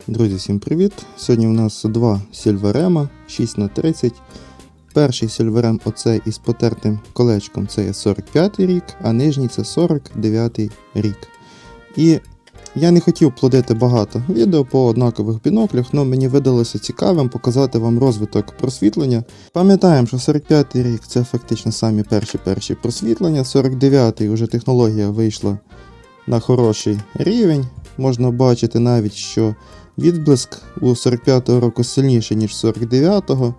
Друзі, всім привіт! Сьогодні у нас два Silverem 6х30. Перший Silverem оцей із потертим колечком, це є 45-й рік, а нижній це 49-й рік. І я не хотів плодити багато відео по однакових біноклях, але мені видалося цікавим показати вам розвиток просвітлення. Пам'ятаємо, що 45-й рік це фактично самі перші просвітлення, 49-й вже технологія вийшла на хороший рівень. Можна бачити навіть, що відблиск у 45-го року сильніший, ніж 49-го,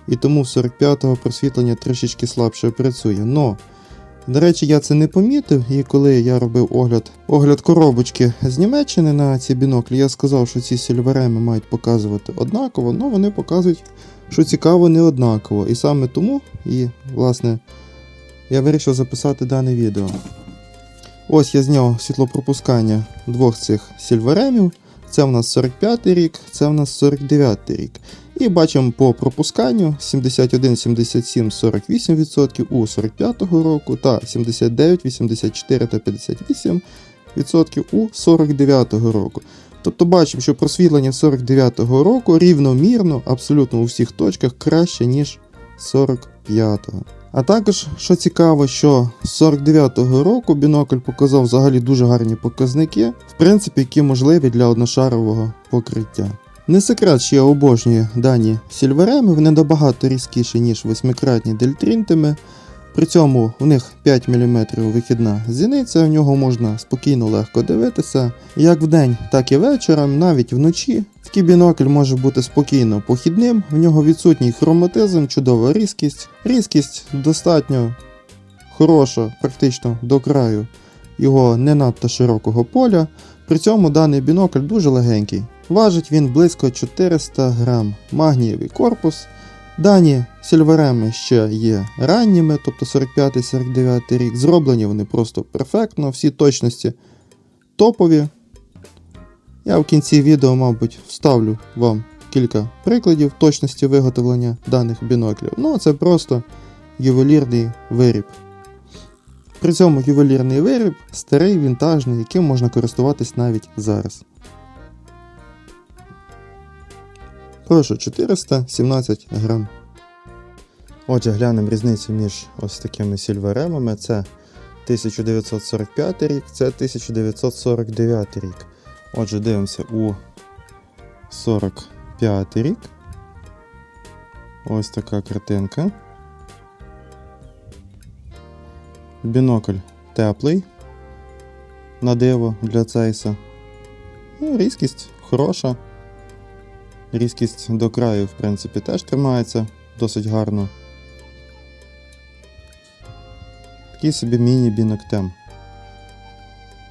і тому в 45-го просвітлення трішечки слабше працює. Но, до речі, я це не помітив, і коли я робив огляд коробочки з Німеччини на ці біноклі, я сказав, що ці Silverem мають показувати однаково, але вони показують, що цікаво, не однаково. І саме тому, власне, я вирішив записати дане відео. Ось я зняв світлопропускання двох цих Silverem. Це в нас 45-й рік, це в нас 49-й рік. І бачимо по пропусканню 71, 77, 48% у 45-го року та 79, 84 та 58% у 49-го року. Тобто бачимо, що просвітлення 49-го року рівномірно, абсолютно у всіх точках краще, ніж 45-го. А також, що цікаво, що з 49-го року бінокль показав взагалі дуже гарні показники, в принципі, які можливі для одношарового покриття. Не секрет, що я обожнюю дані Silverem, вони набагато різкіші, ніж 8-кратні дельтрінтами. При цьому в них 5 мм вихідна зіниця, в нього можна спокійно легко дивитися. Як вдень, так і вечором, навіть вночі. Такий бінокль може бути спокійно похідним, в нього відсутній хроматизм, чудова різкість. Різкість достатньо хороша, практично до краю його не надто широкого поля. При цьому даний бінокль дуже легенький. Важить він близько 400 грам. Магнієвий корпус. Дані Silverem ще є ранніми, тобто 45-49 рік. Зроблені вони просто перфектно, всі точності топові. Я в кінці відео, мабуть, вставлю вам кілька прикладів точності виготовлення даних біноклів. Ну, це просто ювелірний виріб. При цьому ювелірний виріб старий, вінтажний, яким можна користуватись навіть зараз. Прошу, 417 грам. Отже, глянемо різницю між ось такими Silverem. Це 1945 рік, це 1949 рік. Отже, дивимося у 45 рік. Ось така картинка. Бінокль теплий, на диво для цейса. Ну, різкість хороша. Різкість до краю, в принципі, теж тримається досить гарно. Такий собі міні-біноктем.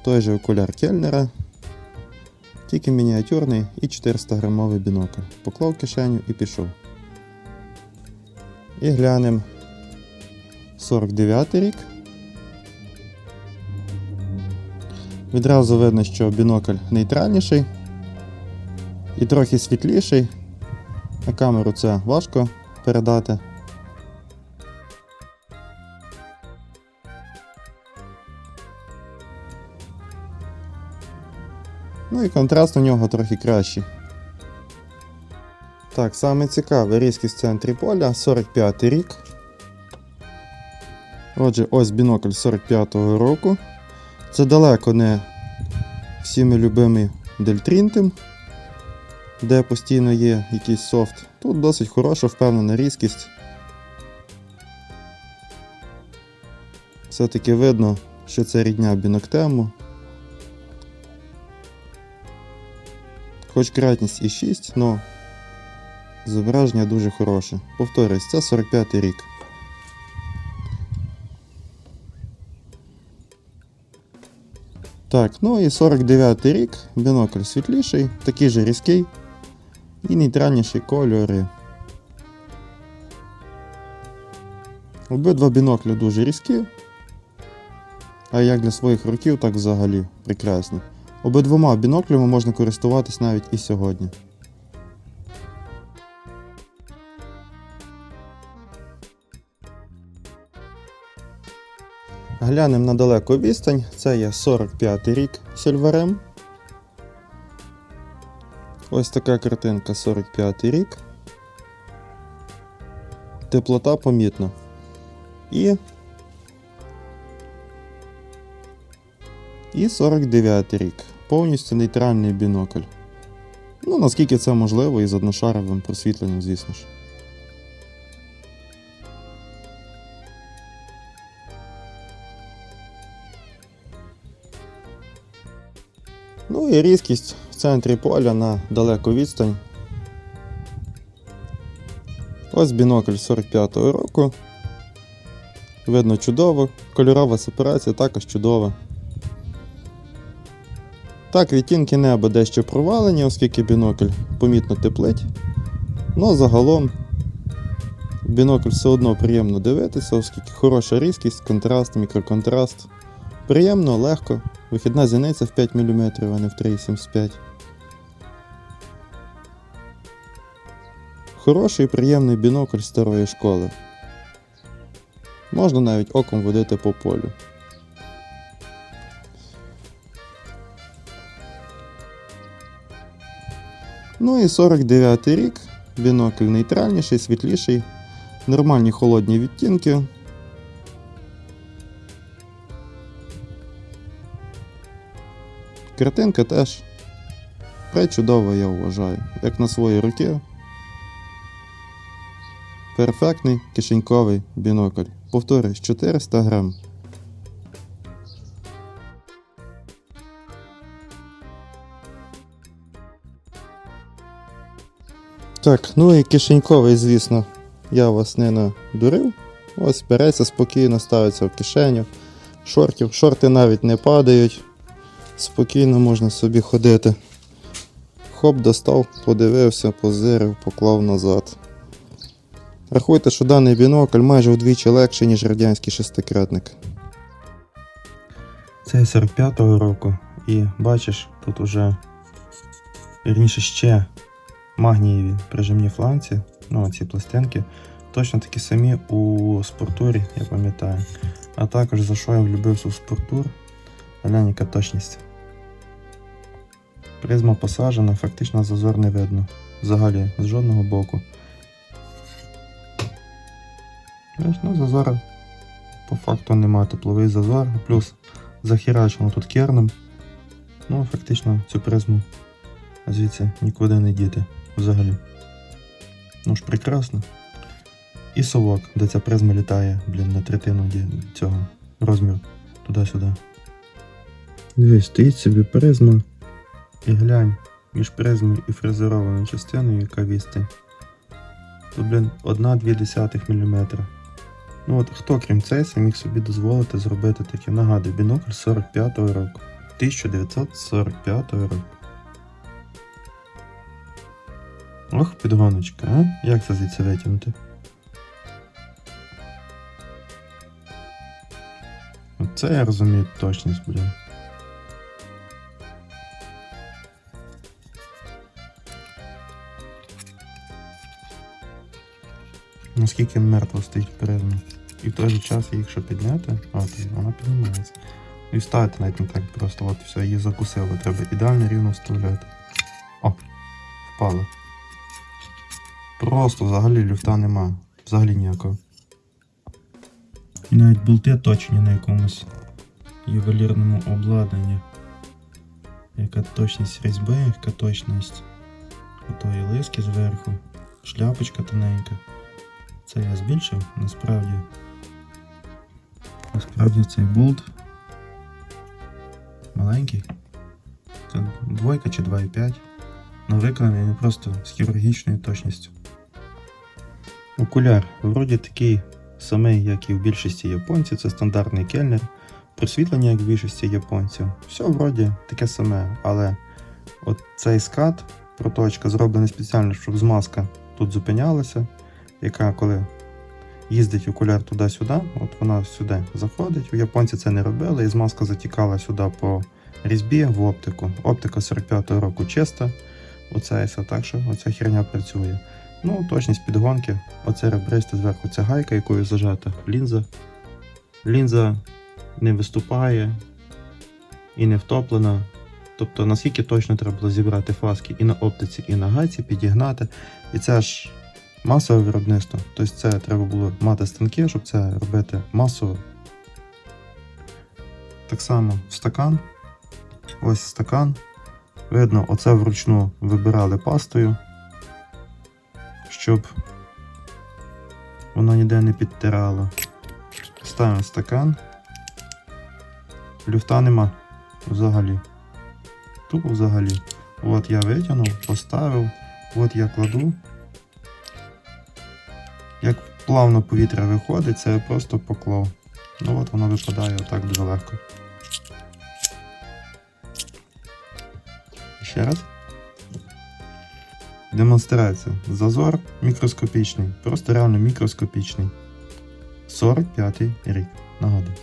Той же окуляр Кельнера, тільки мініатюрний і 400-грамовий бінокль. Поклав в кишеню і пішов. І глянемо 49 рік. Відразу видно, що бінокль нейтральніший і трохи світліший. На камеру це важко передати. Ну і контраст у нього трохи кращий. Так, саме цікаве, різкість в центрі поля, 45 рік. Отже, ось бінокль 45-го року. Це далеко не всіми любимий дельтрінтим, де постійно є якийсь софт. Тут досить хороша, впевнена різкість. Все-таки видно, що це рідня біноктему. Хоч кратність і 6, але зображення дуже хороше. Повторюсь, це 45-й рік. Так, ну і 49-й рік, бінокль світліший, такий же різкий і нейтральніші кольори. Обидва біноклі дуже різкі, а як для своїх років, так взагалі прекрасні. Обидвома біноклями можна користуватись навіть і сьогодні. Глянемо на далеку відстань, це є 45-й рік Silverem. Ось така картинка, 45-й рік. Теплота помітна. І 49-й рік. Повністю нейтральний бінокль. Ну, наскільки це можливо, і з одношаровим просвітленням, звісно ж. Ну і різкість в центрі поля на далеку відстань. Ось бінокль 45-го року. Видно чудово. Кольорова сепарація також чудова. Так, відтінки неба дещо провалені, оскільки бінокль помітно теплить. Но загалом бінокль все одно приємно дивитися, оскільки хороша різкість, контраст, мікроконтраст. Приємно, легко. Вихідна зіниця в 5 мм, а не в 3,75. Хороший приємний бінокль старої школи. Можна навіть оком водити по полю. Ну і 49-й рік. Бінокль нейтральніший, світліший. Нормальні холодні відтінки. Картинка теж пречудова, я вважаю. Як на свої руки. Перфектний кишеньковий бінокль. Повторюсь, 400 грам. Так, ну і кишеньковий, звісно, я вас не надурив. Ось береться спокійно, ставиться в кишеню. Шортів. Шорти навіть не падають. Спокійно можна собі ходити. Хоп, достав, подивився, позирив, поклав назад. Рахуйте, що даний бінокль майже вдвічі легший, ніж радянський шестикратник. Це 45-го року. І бачиш, тут уже, вірніше, ще магнієві прижимні фланці, ну ці пластинки, точно такі самі у спортурі, я пам'ятаю. А також за що я влюбився у спортур, глянь, яка точність. Призма посаджена, фактично зазор не видно. Взагалі, з жодного боку. Ну, зазора по факту немає, тепловий зазор, плюс захерачено тут керном. Ну, фактично цю призму звідси нікуди не діти взагалі. Ну ж прекрасно. І совок, де ця призма літає, на третину цього розміру, туди-сюди. Дивись, стоїть собі призма. І глянь, між призмою і фрезерованою частиною, яка відстань. Тут, 1,2 мм. Ну от хто, крім Цейса, міг собі дозволити зробити таке? Нагадую, бінокль 45-го року. 1945 року. Ох, підгоночка, а? Як це звідси витягнути? Оце я розумію точність, Наскільки мертво стоїть призма. І в той же час її, якщо підняти, вона піднімається. І ставити навіть не так просто, от все, її закусило, треба ідеально рівно вставляти. О, впало. Просто взагалі люфта нема, взагалі ніякого. І навіть болти точні на якомусь ювелірному обладнанні. Яка точність різьби, яка точність отої лиски зверху, шляпочка тоненька. Це я збільшив, насправді цей болт маленький. Це 2 чи 2,5, але виконаний не просто з хірургічною точністю. Окуляр вроді такий самий, як і в більшості японців, це стандартний кельнер. Просвітлення, як в більшості японців. Все вроді таке саме, але от цей скат, проточка, зроблений спеціально, щоб змазка тут зупинялася, яка коли їздить окуляр туди-сюди, от вона сюди заходить. У японці це не робили, і змазка затікала сюди по різьбі в оптику. Оптика 45-го року чиста, так що оця херня працює. Ну, точність підгонки, оце ребристе зверху, ця гайка, якою зажата лінза. Лінза не виступає і не втоплена. Тобто наскільки точно треба було зібрати фаски і на оптиці, і на гайці, підігнати. І це ж масове виробництво. Тобто це треба було мати станки, щоб це робити масово. Так само в стакан. Ось стакан. Видно, оце вручну вибирали пастою, щоб воно ніде не підтирало. Ставимо стакан. Люфта нема взагалі. Тупо взагалі. От я витягнув, поставив, от я кладу. Як плавно повітря виходить, це я просто поклав. Ну от воно випадає отак дуже легко. Ще раз. Демонстрація. Зазор мікроскопічний. Просто реально мікроскопічний. 45-й рік. Нагадую.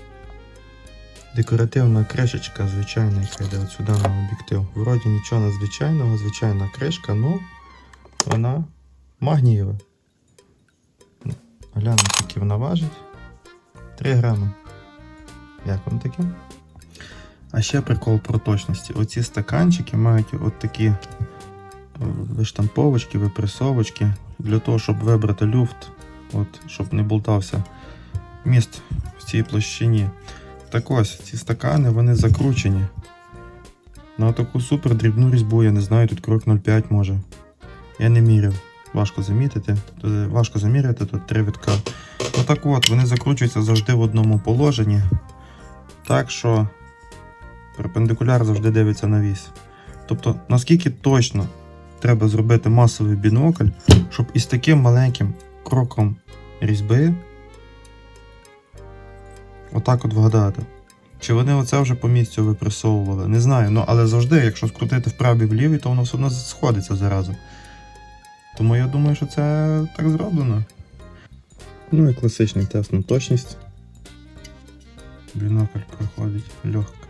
Декоративна кришечка, звичайна, яка йде от сюди на об'єктив. Вроді нічого надзвичайного, звичайна кришка, але вона магнієва. Глянемо, скільки вона важить. 3 грами. Як вам таке? А ще прикол про точності. Оці стаканчики мають от такі виштамповочки, випресовочки для того, щоб вибрати люфт, от, щоб не болтався міст в цій площині. Так ось, ці стакани, вони закручені на таку супер дрібну різьбу, я не знаю, тут крок 0,5 може. Я не міряв, важко заміряти, тут 3 витка. Ну так от, вони закручуються завжди в одному положенні, так що перпендикуляр завжди дивиться на вісь. Тобто, наскільки точно треба зробити масовий бінокль, щоб із таким маленьким кроком різьби отак от вгадати. Чи вони оце вже по місцю випресовували? Не знаю, ну але завжди, якщо скрутити вправо і влівий, то воно все одно сходиться заразу. Тому я думаю, що це так зроблено. Ну і класичний тест на точність. Бінокль проходить легко.